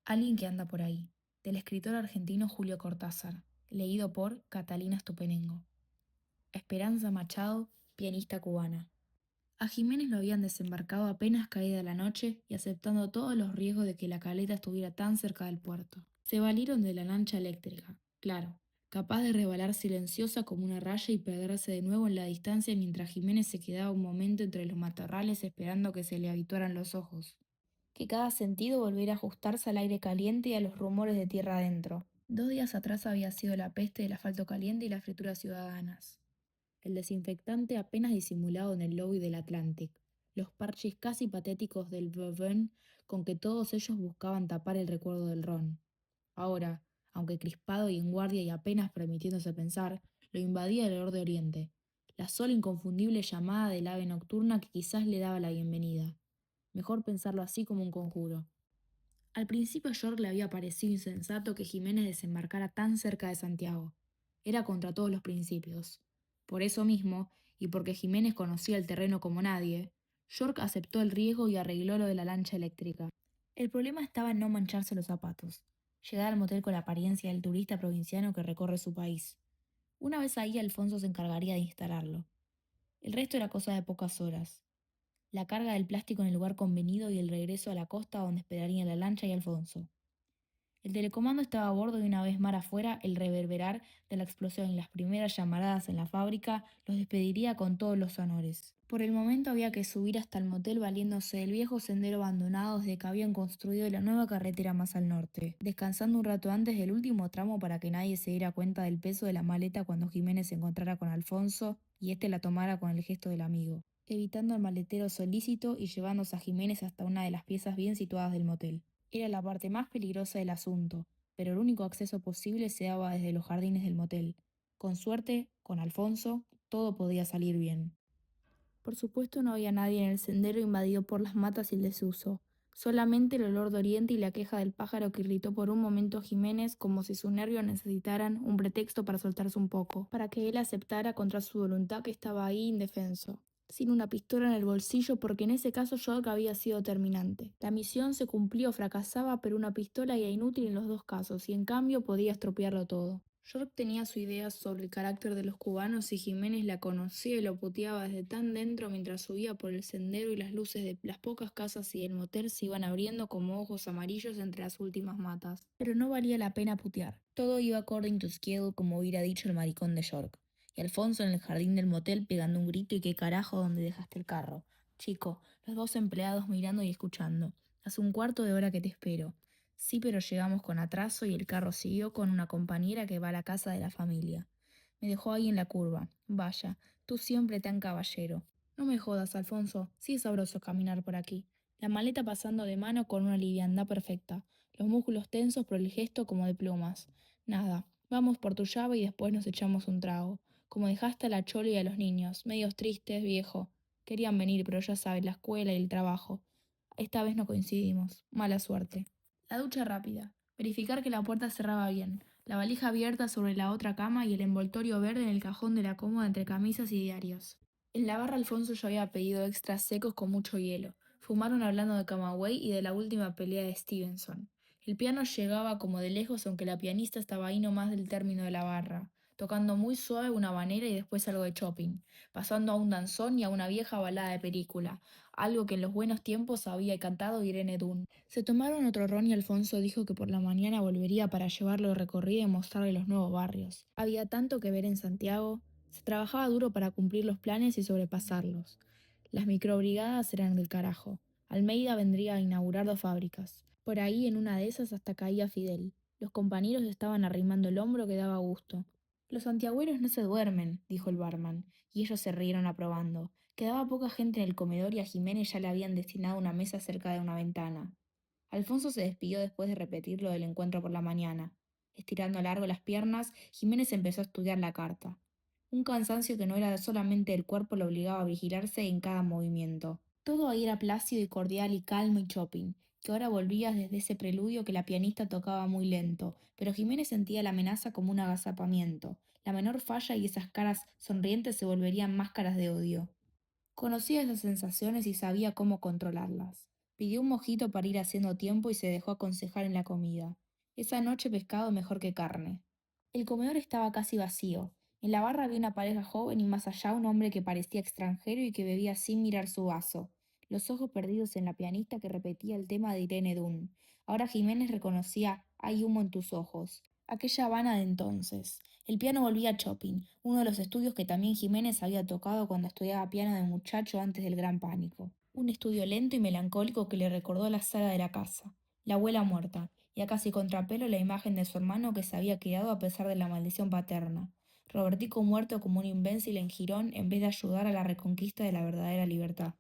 Alguien que anda por ahí, del escritor argentino Julio Cortázar, leído por Catalina Stupenengo. Esperanza Machado, pianista cubana. A Jiménez lo habían desembarcado apenas caída la noche y aceptando todos los riesgos de que la caleta estuviera tan cerca del puerto. Se valieron de la lancha eléctrica, claro, capaz de rebalar silenciosa como una raya y perderse de nuevo en la distancia mientras Jiménez se quedaba un momento entre los matorrales esperando que se le habituaran los ojos, que cada sentido volviera a ajustarse al aire caliente y a los rumores de tierra adentro. 2 días atrás había sido la peste del asfalto caliente y las frituras ciudadanas, el desinfectante apenas disimulado en el lobby del Atlantic, los parches casi patéticos del Bourbon con que todos ellos buscaban tapar el recuerdo del ron. Ahora, aunque crispado y en guardia y apenas permitiéndose pensar, lo invadía el olor de Oriente, la sola inconfundible llamada del ave nocturna que quizás le daba la bienvenida. Mejor pensarlo así como un conjuro. Al principio a York le había parecido insensato que Jiménez desembarcara tan cerca de Santiago. Era contra todos los principios. Por eso mismo, y porque Jiménez conocía el terreno como nadie, York aceptó el riesgo y arregló lo de la lancha eléctrica. El problema estaba en no mancharse los zapatos, llegar al motel con la apariencia del turista provinciano que recorre su país. Una vez ahí, Alfonso se encargaría de instalarlo. El resto era cosa de pocas horas. La carga del plástico en el lugar convenido y el regreso a la costa donde esperarían la lancha y Alfonso. El telecomando estaba a bordo y una vez mar afuera, el reverberar de la explosión y las primeras llamaradas en la fábrica los despediría con todos los honores. Por el momento había que subir hasta el motel valiéndose del viejo sendero abandonado desde que habían construido la nueva carretera más al norte, descansando un rato antes del último tramo para que nadie se diera cuenta del peso de la maleta cuando Jiménez se encontrara con Alfonso y éste la tomara con el gesto del amigo, evitando al maletero solícito y llevándose a Jiménez hasta una de las piezas bien situadas del motel. Era la parte más peligrosa del asunto, pero el único acceso posible se daba desde los jardines del motel. Con suerte, con Alfonso, todo podía salir bien. Por supuesto no había nadie en el sendero invadido por las matas y el desuso, solamente el olor de oriente y la queja del pájaro que irritó por un momento a Jiménez como si sus nervios necesitaran un pretexto para soltarse un poco, para que él aceptara contra su voluntad que estaba ahí indefenso, sin una pistola en el bolsillo porque en ese caso York había sido terminante. La misión se cumplía o fracasaba, pero una pistola era inútil en los dos casos y en cambio podía estropearlo todo. York tenía su idea sobre el carácter de los cubanos y Jiménez la conocía y lo puteaba desde tan dentro mientras subía por el sendero y las luces de las pocas casas y el motel se iban abriendo como ojos amarillos entre las últimas matas. Pero no valía la pena putear. Todo iba according to schedule como hubiera dicho el maricón de York. Y Alfonso en el jardín del motel pegando un grito y qué carajo dónde dejaste el carro. Chico, los dos empleados mirando y escuchando. Hace un cuarto de hora que te espero. Sí, pero llegamos con atraso y el carro siguió con una compañera que va a la casa de la familia. Me dejó ahí en la curva. Vaya, tú siempre tan caballero. No me jodas, Alfonso. Sí es sabroso caminar por aquí. La maleta pasando de mano con una liviandad perfecta. Los músculos tensos por el gesto como de plumas. Nada, vamos por tu llave y después nos echamos un trago. Como dejaste a la chola y a los niños, medios tristes, viejo. Querían venir, pero ya sabes, la escuela y el trabajo. Esta vez no coincidimos. Mala suerte. La ducha rápida. Verificar que la puerta cerraba bien. La valija abierta sobre la otra cama y el envoltorio verde en el cajón de la cómoda entre camisas y diarios. En la barra Alfonso ya había pedido extras secos con mucho hielo. Fumaron hablando de Camagüey y de la última pelea de Stevenson. El piano llegaba como de lejos aunque la pianista estaba ahí nomás del término de la barra, tocando muy suave una habanera y después algo de Chopin, pasando a un danzón y a una vieja balada de película, algo que en los buenos tiempos había cantado Irene Dunn. Se tomaron otro ron y Alfonso dijo que por la mañana volvería para llevarlo de recorrida y mostrarle los nuevos barrios. Había tanto que ver en Santiago, se trabajaba duro para cumplir los planes y sobrepasarlos. Las microbrigadas eran del carajo. Almeida vendría a inaugurar 2 fábricas. Por ahí en una de esas hasta caía Fidel. Los compañeros estaban arrimando el hombro que daba gusto. Los santiagüeros no se duermen, dijo el barman, y ellos se rieron aprobando. Quedaba poca gente en el comedor y a Jiménez ya le habían destinado una mesa cerca de una ventana. Alfonso se despidió después de repetir lo del encuentro por la mañana. Estirando a largo las piernas, Jiménez empezó a estudiar la carta. Un cansancio que no era solamente el cuerpo lo obligaba a vigilarse en cada movimiento. Todo ahí era plácido y cordial y calmo y Chopin, que ahora volvía desde ese preludio que la pianista tocaba muy lento, pero Jiménez sentía la amenaza como un agazapamiento. La menor falla y esas caras sonrientes se volverían máscaras de odio. Conocía esas sensaciones y sabía cómo controlarlas. Pidió un mojito para ir haciendo tiempo y se dejó aconsejar en la comida. Esa noche pescado mejor que carne. El comedor estaba casi vacío. En la barra había una pareja joven y más allá un hombre que parecía extranjero y que bebía sin mirar su vaso, los ojos perdidos en la pianista que repetía el tema de Irene Dunn. Ahora Jiménez reconocía Hay humo en tus ojos, aquella Habana de entonces. El piano volvía a Chopin, uno de los estudios que también Jiménez había tocado cuando estudiaba piano de muchacho antes del Gran Pánico. Un estudio lento y melancólico que le recordó la sala de la casa, la abuela muerta, y a casi contrapelo la imagen de su hermano que se había criado a pesar de la maldición paterna. Robertico muerto como un imbécil en Girón en vez de ayudar a la reconquista de la verdadera libertad.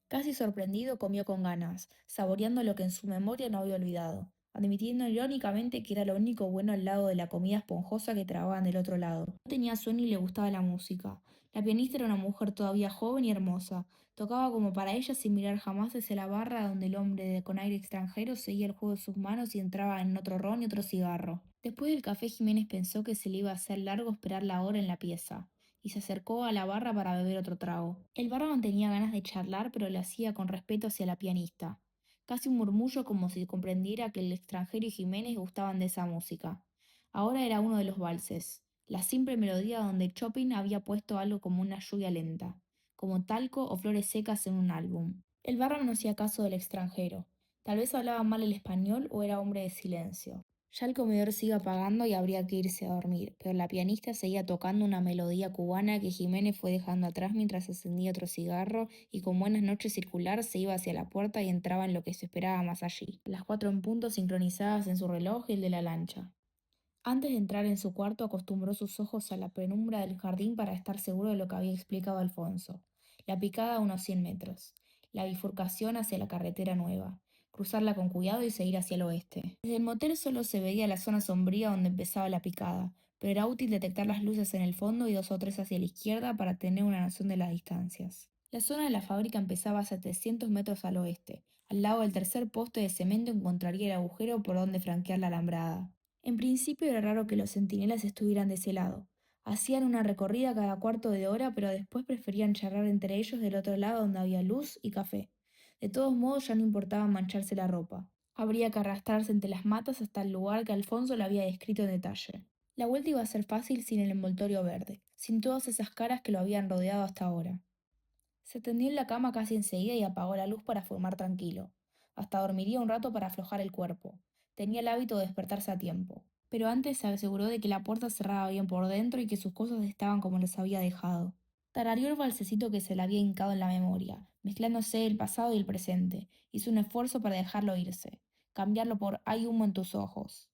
Casi sorprendido, comió con ganas, saboreando lo que en su memoria no había olvidado, admitiendo irónicamente que era lo único bueno al lado de la comida esponjosa que tragaban del otro lado. No tenía sueño y le gustaba la música. La pianista era una mujer todavía joven y hermosa. Tocaba como para ella sin mirar jamás hacia la barra donde el hombre con aire extranjero seguía el juego de sus manos y entraba en otro ron y otro cigarro. Después del café Jiménez pensó que se le iba a hacer largo esperar la hora en la pieza y se acercó a la barra para beber otro trago. El barman tenía ganas de charlar, pero lo hacía con respeto hacia la pianista. Casi un murmullo como si comprendiera que el extranjero y Jiménez gustaban de esa música. Ahora era uno de los valses, la simple melodía donde Chopin había puesto algo como una lluvia lenta, como talco o flores secas en un álbum. El barman no hacía caso del extranjero. Tal vez hablaba mal el español o era hombre de silencio. Ya el comedor se iba apagando y habría que irse a dormir, pero la pianista seguía tocando una melodía cubana que Jiménez fue dejando atrás mientras encendía otro cigarro y con buenas noches circular se iba hacia la puerta y entraba en lo que se esperaba más allí, las 4 en punto sincronizadas en su reloj y el de la lancha. Antes de entrar en su cuarto acostumbró sus ojos a la penumbra del jardín para estar seguro de lo que había explicado Alfonso. La picada a unos 100 metros. La bifurcación hacia la carretera nueva. Cruzarla con cuidado y seguir hacia el oeste. Desde el motel solo se veía la zona sombría donde empezaba la picada, pero era útil detectar las luces en el fondo y dos o tres hacia la izquierda para tener una noción de las distancias. La zona de la fábrica empezaba a 700 metros al oeste. Al lado del tercer poste de cemento encontraría el agujero por donde franquear la alambrada. En principio era raro que los centinelas estuvieran de ese lado. Hacían una recorrida cada cuarto de hora, pero después preferían charlar entre ellos del otro lado donde había luz y café. De todos modos ya no importaba mancharse la ropa. Habría que arrastrarse entre las matas hasta el lugar que Alfonso le había descrito en detalle. La vuelta iba a ser fácil sin el envoltorio verde, sin todas esas caras que lo habían rodeado hasta ahora. Se tendió en la cama casi enseguida y apagó la luz para fumar tranquilo. Hasta dormiría un rato para aflojar el cuerpo. Tenía el hábito de despertarse a tiempo. Pero antes se aseguró de que la puerta cerraba bien por dentro y que sus cosas estaban como les había dejado. Tarareó el balsecito que se le había hincado en la memoria, mezclándose el pasado y el presente. Hizo un esfuerzo para dejarlo irse, cambiarlo por Hay humo en tus ojos.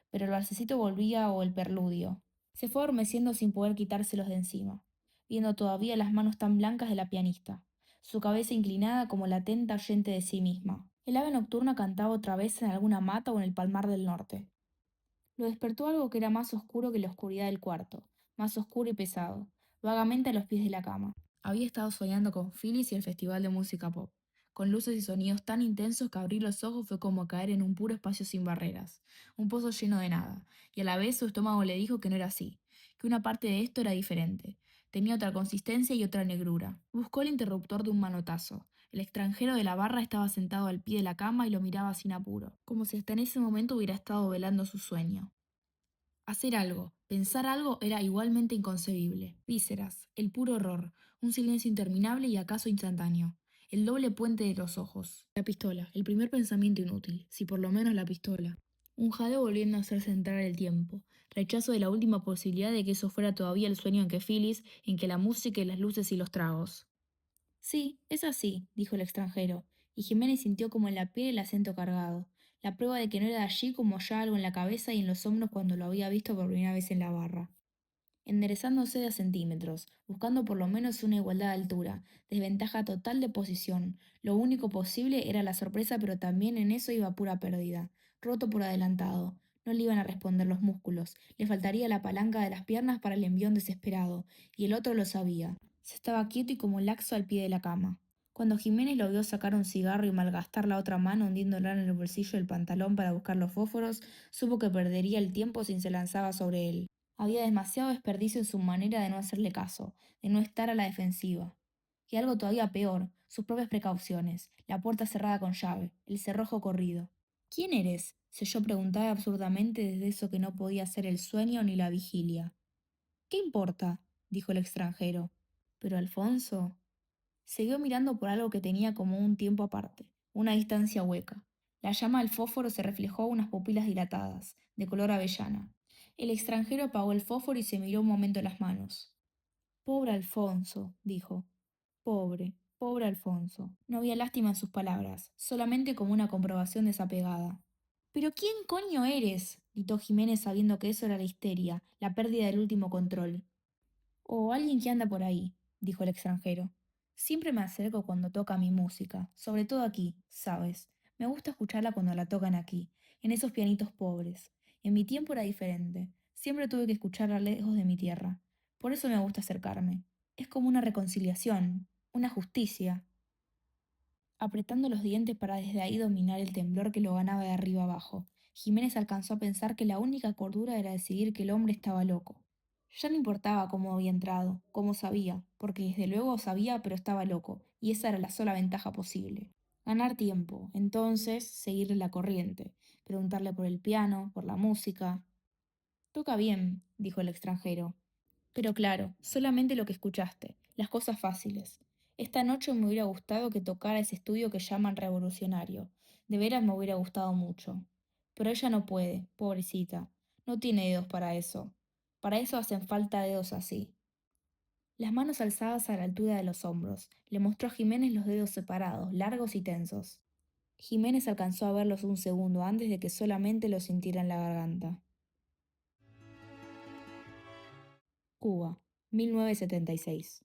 Pero el balsecito volvía o el perludio. Se fue adormeciendo sin poder quitárselos de encima, viendo todavía las manos tan blancas de la pianista, su cabeza inclinada como la atenta oyente de sí misma. El ave nocturna cantaba otra vez en alguna mata o en el palmar del norte. Lo despertó algo que era más oscuro que la oscuridad del cuarto, más oscuro y pesado, vagamente a los pies de la cama. Había estado soñando con Phyllis y el Festival de Música Pop, con luces y sonidos tan intensos que abrir los ojos fue como caer en un puro espacio sin barreras, un pozo lleno de nada, y a la vez su estómago le dijo que no era así, que una parte de esto era diferente, tenía otra consistencia y otra negrura. Buscó el interruptor de un manotazo. El extranjero de la barra estaba sentado al pie de la cama y lo miraba sin apuro, como si hasta en ese momento hubiera estado velando su sueño. Hacer algo, pensar algo era igualmente inconcebible. Vísceras, el puro horror, un silencio interminable y acaso instantáneo. El doble puente de los ojos. La pistola, el primer pensamiento inútil, si por lo menos la pistola. Un jadeo volviendo a hacerse entrar el tiempo. Rechazo de la última posibilidad de que eso fuera todavía el sueño en que Phyllis, en que la música y las luces y los tragos. Sí, es así, dijo el extranjero, y Jiménez sintió como en la piel el acento cargado, la prueba de que no era de allí como ya algo en la cabeza y en los hombros cuando lo había visto por primera vez en la barra. Enderezándose de a centímetros, buscando por lo menos una igualdad de altura, desventaja total de posición. Lo único posible era la sorpresa, pero también en eso iba pura pérdida. Roto por adelantado. No le iban a responder los músculos, le faltaría la palanca de las piernas para el envión desesperado, y el otro lo sabía. Se estaba quieto y como laxo al pie de la cama. Cuando Jiménez lo vio sacar un cigarro y malgastar la otra mano hundiéndola en el bolsillo del pantalón para buscar los fósforos, supo que perdería el tiempo si se lanzaba sobre él. Había demasiado desperdicio en su manera de no hacerle caso, de no estar a la defensiva. Y algo todavía peor, sus propias precauciones, la puerta cerrada con llave, el cerrojo corrido. ¿Quién eres? Se yo preguntaba absurdamente desde eso que no podía ser el sueño ni la vigilia. ¿Qué importa? Dijo el extranjero. Pero Alfonso siguió mirando por algo que tenía como un tiempo aparte, una distancia hueca. La llama del fósforo se reflejó en unas pupilas dilatadas, de color avellana. El extranjero apagó el fósforo y se miró un momento las manos. Pobre Alfonso, dijo. Pobre, pobre Alfonso. No había lástima en sus palabras, solamente como una comprobación desapegada. ¿Pero quién coño eres? Gritó Jiménez sabiendo que eso era la histeria, la pérdida del último control. O alguien que anda por ahí, dijo el extranjero. Siempre me acerco cuando toca mi música, sobre todo aquí, ¿sabes? Me gusta escucharla cuando la tocan aquí, en esos pianitos pobres. En mi tiempo era diferente. Siempre tuve que escucharla lejos de mi tierra. Por eso me gusta acercarme. Es como una reconciliación, una justicia. Apretando los dientes para desde ahí dominar el temblor que lo ganaba de arriba abajo, Jiménez alcanzó a pensar que la única cordura era decidir que el hombre estaba loco. Ya no importaba cómo había entrado, cómo sabía, porque desde luego sabía pero estaba loco, y esa era la sola ventaja posible. Ganar tiempo, entonces seguirle la corriente, preguntarle por el piano, por la música. Toca bien, dijo el extranjero. Pero claro, solamente lo que escuchaste, las cosas fáciles. Esta noche me hubiera gustado que tocara ese estudio que llaman revolucionario. De veras me hubiera gustado mucho. Pero ella no puede, pobrecita. No tiene dedos para eso. Para eso hacen falta dedos así. Las manos alzadas a la altura de los hombros. Le mostró a Jiménez los dedos separados, largos y tensos. Jiménez alcanzó a verlos un segundo antes de que solamente los sintiera en la garganta. Cuba, 1976.